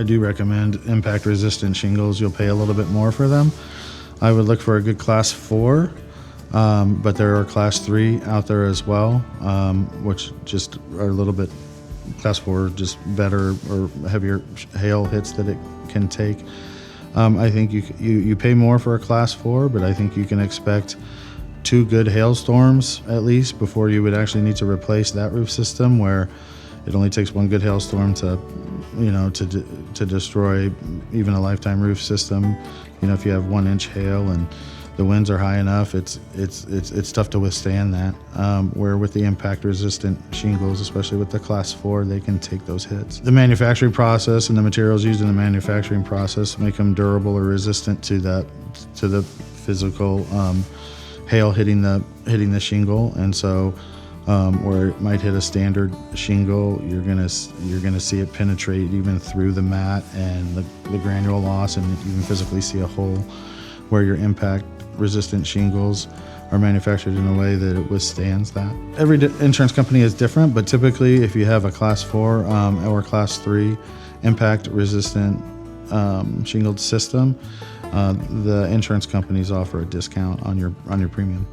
I do recommend impact resistant shingles. You'll pay a little bit more for them. I would look for a good class 4, but there are class 3 out there as well, which just are a little bit, class 4 just better or heavier hail hits that it can take. I think you pay more for a class 4, but I think you can expect 2 good hailstorms at least before you would actually need to replace that roof system, where it only takes 1 good hailstorm to, to destroy even a lifetime roof system. If you have 1-inch hail and the winds are high enough, it's tough to withstand that. Where with the impact-resistant shingles, especially with the Class 4, they can take those hits. The manufacturing process and the materials used in the manufacturing process make them durable or resistant to the physical hail hitting the shingle, and so where it might hit a standard shingle, you're gonna see it penetrate even through the mat and the granule loss, and even physically see a hole. Where your impact resistant shingles are manufactured in a way that it withstands that. Every insurance company is different, but typically if you have a class 4 or class 3 impact resistant shingled system, the insurance companies offer a discount on your premium.